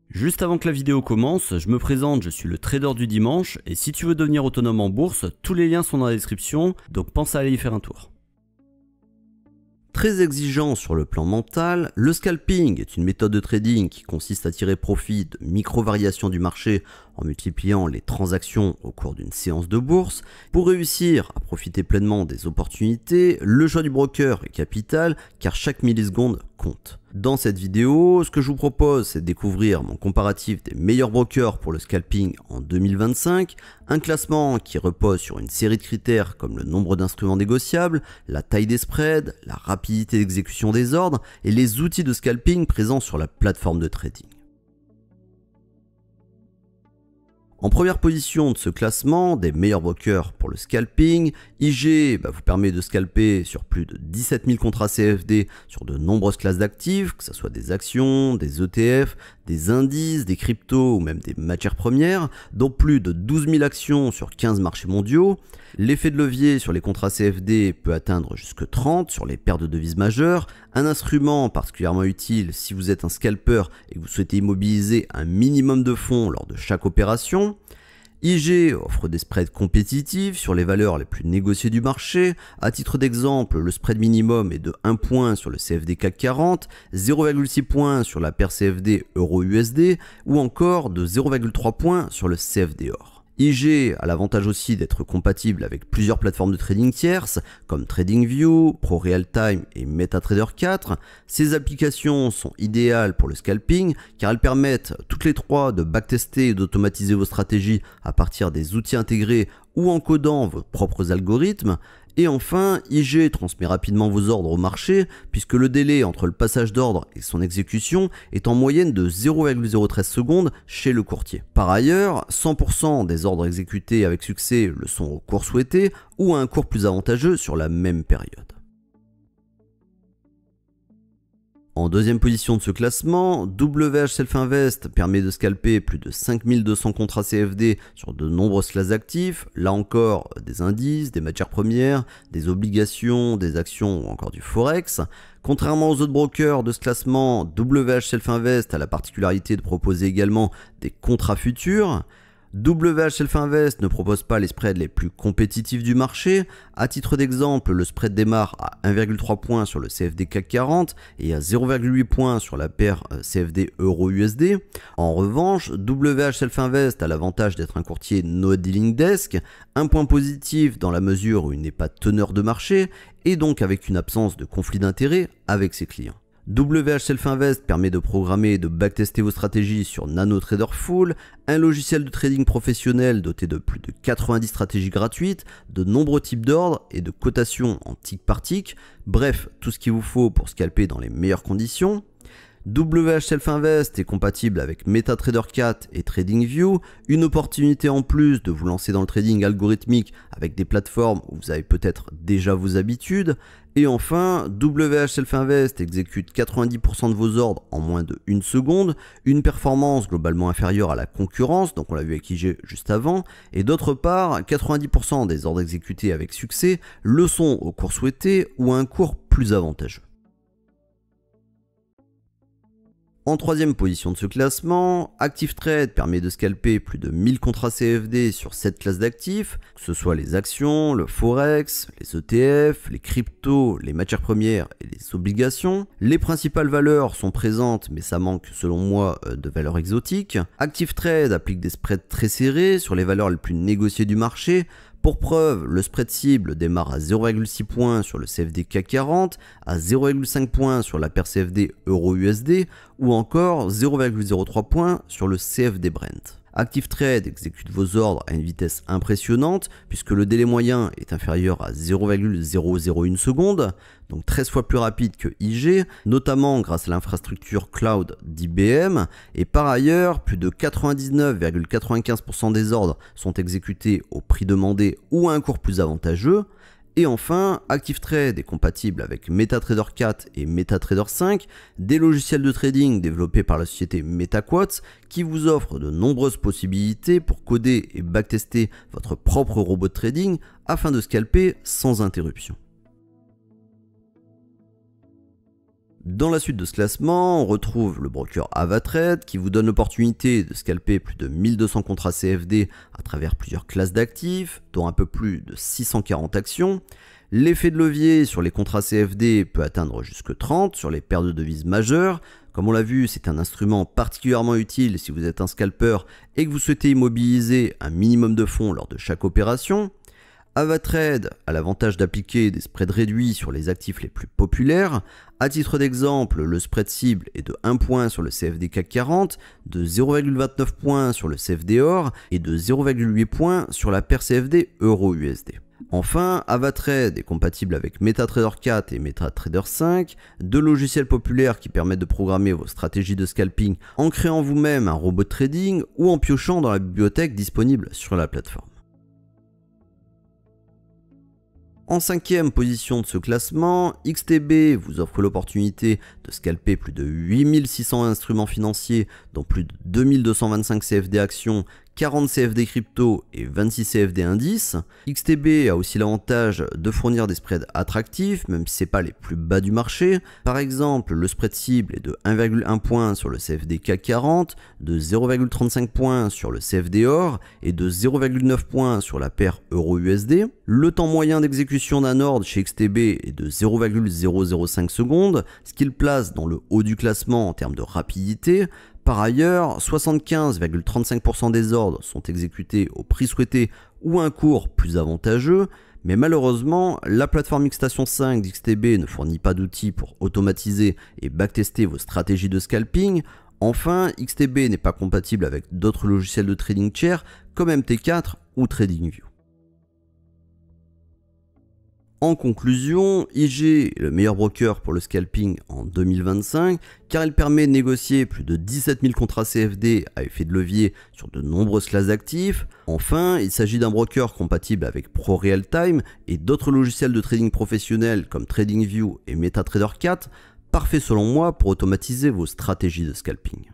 Juste avant que la vidéo commence, je me présente, je suis le trader du dimanche et si tu veux devenir autonome en bourse, tous les liens sont dans la description, donc pense à aller y faire un tour. Très exigeant sur le plan mental, le scalping est une méthode de trading qui consiste à tirer profit de micro-variations du marché en multipliant les transactions au cours d'une séance de bourse. Pour réussir à profiter pleinement des opportunités, le choix du broker est capital car chaque milliseconde compte. Dans cette vidéo, ce que je vous propose, c'est de découvrir mon comparatif des meilleurs brokers pour le scalping en 2025, un classement qui repose sur une série de critères comme le nombre d'instruments négociables, la taille des spreads, la rapidité d'exécution des ordres et les outils de scalping présents sur la plateforme de trading. En première position de ce classement des meilleurs brokers pour le scalping, IG vous permet de scalper sur plus de 17 000 contrats CFD sur de nombreuses classes d'actifs, que ce soit des actions, des ETF, des indices, des cryptos ou même des matières premières, dont plus de 12 000 actions sur 15 marchés mondiaux. L'effet de levier sur les contrats CFD peut atteindre jusque 30 sur les paires de devises majeures, un instrument particulièrement utile si vous êtes un scalper et que vous souhaitez immobiliser un minimum de fonds lors de chaque opération. IG offre des spreads compétitifs sur les valeurs les plus négociées du marché. À titre d'exemple, le spread minimum est de 1 point sur le CFD CAC 40, 0,6 points sur la paire CFD Euro-USD ou encore de 0,3 points sur le CFD Or. IG a l'avantage aussi d'être compatible avec plusieurs plateformes de trading tierces comme TradingView, ProRealTime et MetaTrader 4. Ces applications sont idéales pour le scalping car elles permettent toutes les trois de backtester et d'automatiser vos stratégies à partir des outils intégrés ou en codant vos propres algorithmes. Et enfin, IG transmet rapidement vos ordres au marché puisque le délai entre le passage d'ordre et son exécution est en moyenne de 0,013 secondes chez le courtier. Par ailleurs, 100% des ordres exécutés avec succès le sont au cours souhaité ou à un cours plus avantageux sur la même période. En deuxième position de ce classement, WH Self Invest permet de scalper plus de 5200 contrats CFD sur de nombreuses classes d'actifs, là encore des indices, des matières premières, des obligations, des actions ou encore du forex. Contrairement aux autres brokers de ce classement, WH Self Invest a la particularité de proposer également des contrats futurs. WH Self Invest ne propose pas les spreads les plus compétitifs du marché. À titre d'exemple, le spread démarre à 1,3 points sur le CFD CAC 40 et à 0,8 points sur la paire CFD Euro-USD. En revanche, WH Self Invest a l'avantage d'être un courtier no dealing desk, un point positif dans la mesure où il n'est pas teneur de marché et donc avec une absence de conflit d'intérêt avec ses clients. WH Self Invest permet de programmer et de backtester vos stratégies sur NanoTrader Full, un logiciel de trading professionnel doté de plus de 90 stratégies gratuites, de nombreux types d'ordres et de cotations en tick par tick, bref, tout ce qu'il vous faut pour scalper dans les meilleures conditions. WH Self Invest est compatible avec MetaTrader 4 et TradingView, une opportunité en plus de vous lancer dans le trading algorithmique avec des plateformes où vous avez peut-être déjà vos habitudes. Et enfin, WH Self Invest exécute 90% de vos ordres en moins de 1 seconde, une performance globalement inférieure à la concurrence, donc on l'a vu avec IG juste avant, et d'autre part, 90% des ordres exécutés avec succès le sont au cours souhaité ou à un cours plus avantageux. En troisième position de ce classement, ActiveTrade permet de scalper plus de 1000 contrats CFD sur 7 classes d'actifs, que ce soit les actions, le forex, les ETF, les cryptos, les matières premières et les obligations. Les principales valeurs sont présentes, mais ça manque selon moi de valeurs exotiques. ActiveTrade applique des spreads très serrés sur les valeurs les plus négociées du marché. Pour preuve, le spread cible démarre à 0,6 points sur le CFD CAC 40, à 0,5 points sur la paire CFD Euro-USD ou encore 0,03 points sur le CFD Brent. ActiveTrade exécute vos ordres à une vitesse impressionnante puisque le délai moyen est inférieur à 0,001 seconde, donc 13 fois plus rapide que IG, notamment grâce à l'infrastructure cloud d'IBM. Et par ailleurs, plus de 99,95% des ordres sont exécutés au prix demandé ou à un cours plus avantageux. Et enfin, ActiveTrade est compatible avec MetaTrader 4 et MetaTrader 5, des logiciels de trading développés par la société MetaQuotes qui vous offrent de nombreuses possibilités pour coder et backtester votre propre robot de trading afin de scalper sans interruption. Dans la suite de ce classement, on retrouve le broker Avatrade qui vous donne l'opportunité de scalper plus de 1200 contrats CFD à travers plusieurs classes d'actifs, dont un peu plus de 640 actions. L'effet de levier sur les contrats CFD peut atteindre jusque 30 sur les paires de devises majeures. Comme on l'a vu, c'est un instrument particulièrement utile si vous êtes un scalper et que vous souhaitez immobiliser un minimum de fonds lors de chaque opération. Avatrade a l'avantage d'appliquer des spreads réduits sur les actifs les plus populaires. À titre d'exemple, le spread cible est de 1 point sur le CFD CAC 40, de 0,29 points sur le CFD Or et de 0,8 points sur la paire CFD Euro-USD. Enfin, Avatrade est compatible avec MetaTrader 4 et MetaTrader 5, deux logiciels populaires qui permettent de programmer vos stratégies de scalping en créant vous-même un robot de trading ou en piochant dans la bibliothèque disponible sur la plateforme. En 5e position de ce classement, XTB vous offre l'opportunité de scalper plus de 8600 instruments financiers, dont plus de 2225 CFD actions, 40 CFD crypto et 26 CFD indices. XTB a aussi l'avantage de fournir des spreads attractifs, même si ce n'est pas les plus bas du marché. Par exemple, le spread cible est de 1,1 point sur le CFD CAC 40, de 0,35 points sur le CFD Or et de 0,9 points sur la paire Euro-USD. Le temps moyen d'exécution d'un ordre chez XTB est de 0,005 secondes, ce qui le place dans le haut du classement en termes de rapidité. Par ailleurs, 75,35% des ordres sont exécutés au prix souhaité ou à un cours plus avantageux, mais malheureusement, la plateforme Xstation 5 d'XTB ne fournit pas d'outils pour automatiser et backtester vos stratégies de scalping. Enfin, XTB n'est pas compatible avec d'autres logiciels de trading tiers comme MT4 ou TradingView. En conclusion, IG est le meilleur broker pour le scalping en 2025 car il permet de négocier plus de 17 000 contrats CFD à effet de levier sur de nombreuses classes d'actifs. Enfin, il s'agit d'un broker compatible avec ProRealTime et d'autres logiciels de trading professionnels comme TradingView et MetaTrader 4, parfait selon moi pour automatiser vos stratégies de scalping.